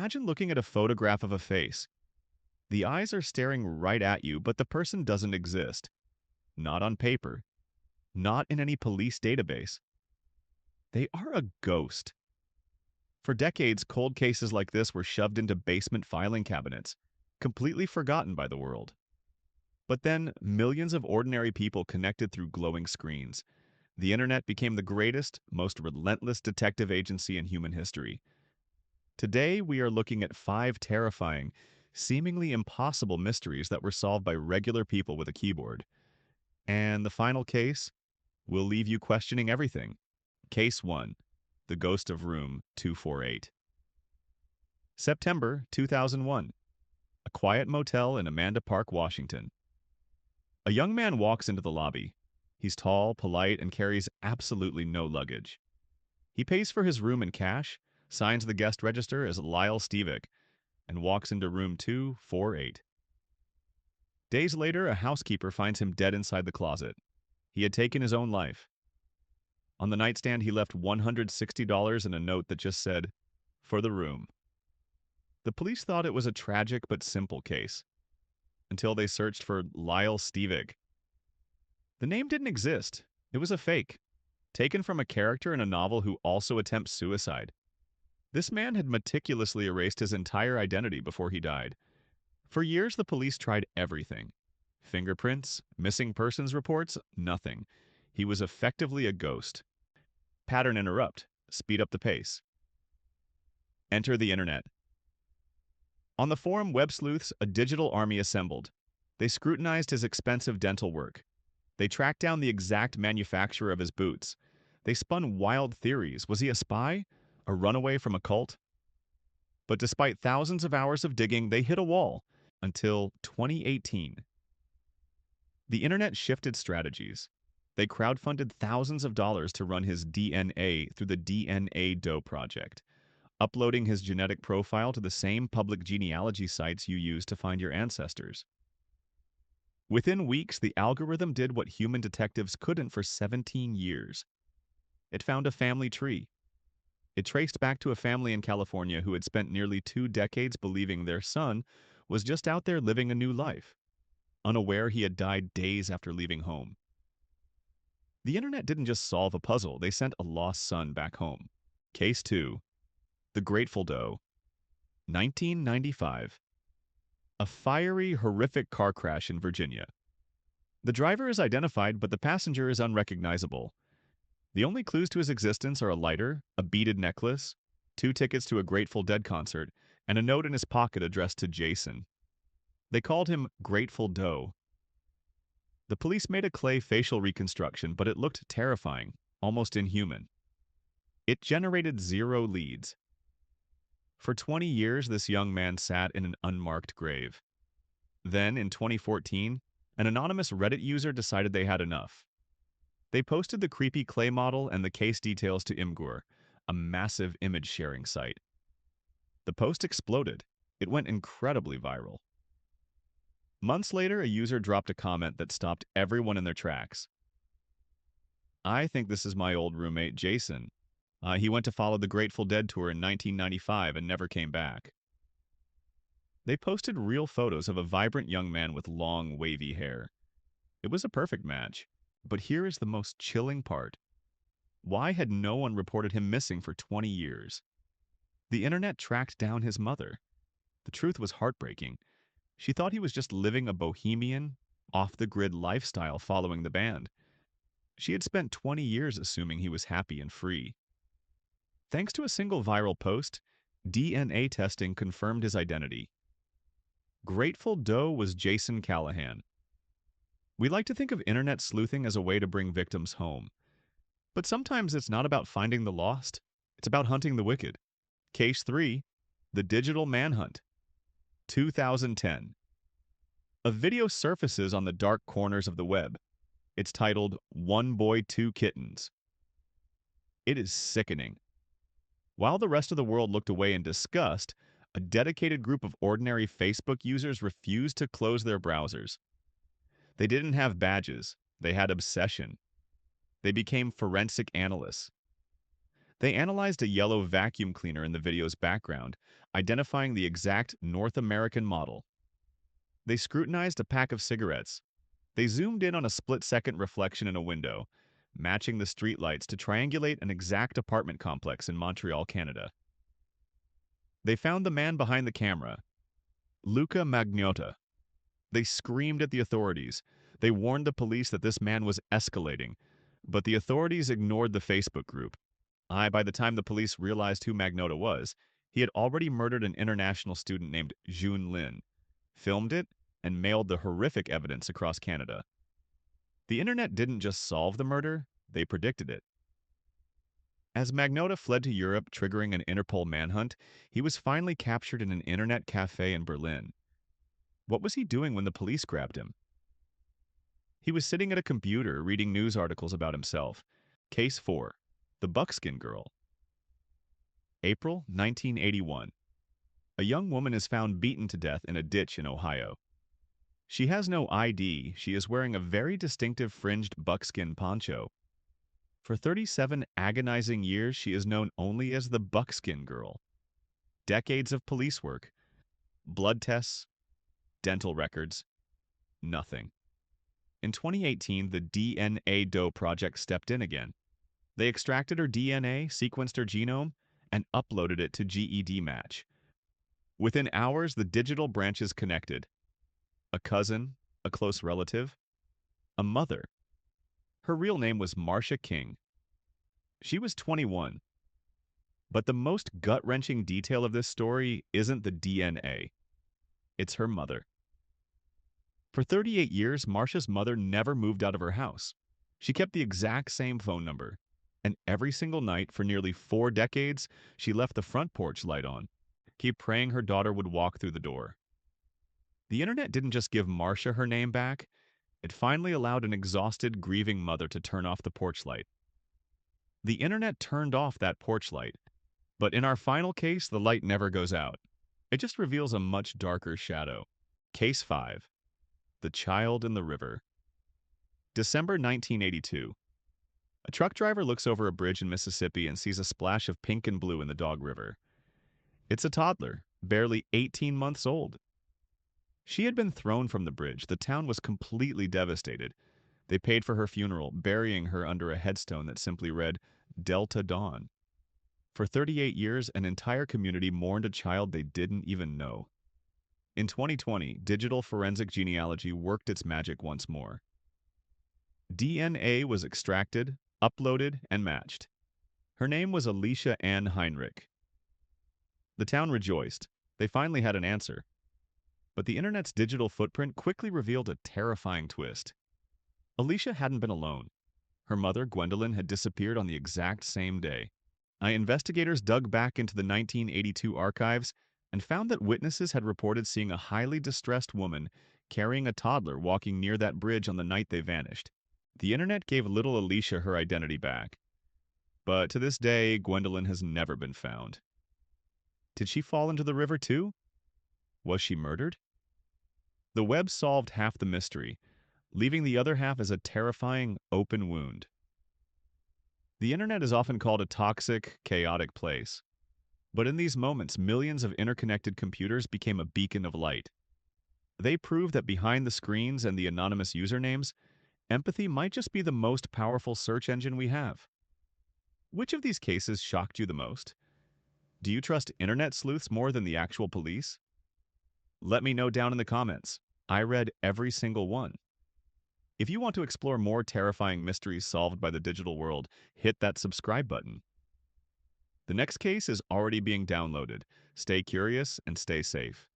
Imagine looking at a photograph of a face. The eyes are staring right at you, but the person doesn't exist. Not on paper. Not in any police database. They are a ghost. For decades, cold cases like this were shoved into basement filing cabinets, completely forgotten by the world. But then, millions of ordinary people connected through glowing screens. The internet became the greatest, most relentless detective agency in human history. Today, we are looking at 5 terrifying, seemingly impossible mysteries that were solved by regular people with a keyboard. And the final case will leave you questioning everything. Case 1. The Ghost of Room 248. September 2001. A quiet motel in Amanda Park, Washington. A young man walks into the lobby. He's tall, polite, and carries absolutely no luggage. He pays for his room in cash, signs the guest register as Lyle Stevick, and walks into room 248. Days later, a housekeeper finds him dead inside the closet. He had taken his own life. On the nightstand, he left $160 and a note that just said, "For the room." The police thought it was a tragic but simple case, until they searched for Lyle Stevick. The name didn't exist. It was a fake, taken from a character in a novel who also attempts suicide. This man had meticulously erased his entire identity before he died. For years, the police tried everything. Fingerprints, missing persons reports, nothing. He was effectively a ghost. Pattern interrupt. Speed up the pace. Enter the internet. On the forum Websleuths, a digital army assembled. They scrutinized his expensive dental work. They tracked down the exact manufacturer of his boots. They spun wild theories. Was he a spy? A runaway from a cult? But despite thousands of hours of digging, they hit a wall until 2018. The internet shifted strategies. They crowdfunded thousands of dollars to run his DNA through the DNA Doe project, uploading his genetic profile to the same public genealogy sites you use to find your ancestors. Within weeks, the algorithm did what human detectives couldn't for 17 years. It found a family tree. It traced back to a family in California who had spent nearly 2 decades believing their son was just out there living a new life, unaware he had died days after leaving home. The internet didn't just solve a puzzle, they sent a lost son back home. Case 2. The Grateful Doe. 1995. A fiery, horrific car crash in Virginia. The driver is identified, but the passenger is unrecognizable. The only clues to his existence are a lighter, a beaded necklace, 2 tickets to a Grateful Dead concert, and a note in his pocket addressed to Jason. They called him Grateful Doe. The police made a clay facial reconstruction, but it looked terrifying, almost inhuman. It generated 0 leads. For 20 years, this young man sat in an unmarked grave. Then, in 2014, an anonymous Reddit user decided they had enough. They posted the creepy clay model and the case details to Imgur, a massive image-sharing site. The post exploded. It went incredibly viral. Months later, a user dropped a comment that stopped everyone in their tracks. "I think this is my old roommate, Jason. He went to follow the Grateful Dead tour in 1995 and never came back." They posted real photos of a vibrant young man with long, wavy hair. It was a perfect match. But here is the most chilling part. Why had no one reported him missing for 20 years? The internet tracked down his mother. The truth was heartbreaking. She thought he was just living a bohemian, off-the-grid lifestyle following the band. She had spent 20 years assuming he was happy and free. Thanks to a single viral post, DNA testing confirmed his identity. Grateful Doe was Jason Callahan. We like to think of internet sleuthing as a way to bring victims home. But sometimes it's not about finding the lost, it's about hunting the wicked. Case 3. The Digital Manhunt. 2010. A video surfaces on the dark corners of the web. It's titled "One Boy, Two Kittens." It is sickening. While the rest of the world looked away in disgust, a dedicated group of ordinary Facebook users refused to close their browsers. They didn't have badges. They had obsession. They became forensic analysts. They analyzed a yellow vacuum cleaner in the video's background, identifying the exact North American model. They scrutinized a pack of cigarettes. They zoomed in on a split-second reflection in a window, matching the streetlights to triangulate an exact apartment complex in Montreal, Canada. They found the man behind the camera, Luca Magnotta. They screamed at the authorities. They warned the police that this man was escalating, but the authorities ignored the Facebook group. By the time the police realized who Magnotta was, he had already murdered an international student named Jun Lin, filmed it, and mailed the horrific evidence across Canada. The internet didn't just solve the murder, they predicted it. As Magnotta fled to Europe, triggering an Interpol manhunt, he was finally captured in an internet cafe in Berlin. What was he doing when the police grabbed him? He was sitting at a computer reading news articles about himself. Case 4. The Buckskin Girl. April 1981. A young woman is found beaten to death in a ditch in Ohio. She has no ID. She is wearing a very distinctive fringed buckskin poncho. For 37 agonizing years, she is known only as the Buckskin Girl. Decades of police work, blood tests, dental records, nothing. In 2018, the DNA Doe Project stepped in again. They extracted her DNA, sequenced her genome, and uploaded it to GED Match. Within hours, the digital branches connected. A cousin, a close relative, a mother. Her real name was Marcia King. She was 21. But the most gut-wrenching detail of this story isn't the DNA. It's her mother. For 38 years, Marcia's mother never moved out of her house. She kept the exact same phone number. And every single night for nearly 4 decades, she left the front porch light on, keep praying her daughter would walk through the door. The internet didn't just give Marcia her name back, it finally allowed an exhausted, grieving mother to turn off the porch light. The internet turned off that porch light, but in our final case, the light never goes out. It just reveals a much darker shadow. Case 5. The Child in the River. December 1982. A truck driver looks over a bridge in Mississippi and sees a splash of pink and blue in the Dog River. It's a toddler, barely 18 months old. She had been thrown from the bridge. The town was completely devastated. They paid for her funeral, burying her under a headstone that simply read, Delta Dawn. For 38 years, an entire community mourned a child they didn't even know. In 2020, digital forensic genealogy worked its magic once more. DNA was extracted, uploaded, and matched. Her name was Alicia Ann Heinrich. The town rejoiced. They finally had an answer. But the internet's digital footprint quickly revealed a terrifying twist. Alicia hadn't been alone. Her mother, Gwendolyn, had disappeared on the exact same day. Investigators dug back into the 1982 archives and found that witnesses had reported seeing a highly distressed woman carrying a toddler walking near that bridge on the night they vanished. The internet gave little Alicia her identity back. But to this day, Gwendolyn has never been found. Did she fall into the river too? Was she murdered? The web solved half the mystery, leaving the other half as a terrifying, open wound. The internet is often called a toxic, chaotic place. But in these moments, millions of interconnected computers became a beacon of light. They prove that behind the screens and the anonymous usernames, empathy might just be the most powerful search engine we have. Which of these cases shocked you the most? Do you trust internet sleuths more than the actual police? Let me know down in the comments. I read every single one. If you want to explore more terrifying mysteries solved by the digital world, hit that subscribe button. The next case is already being downloaded. Stay curious and stay safe.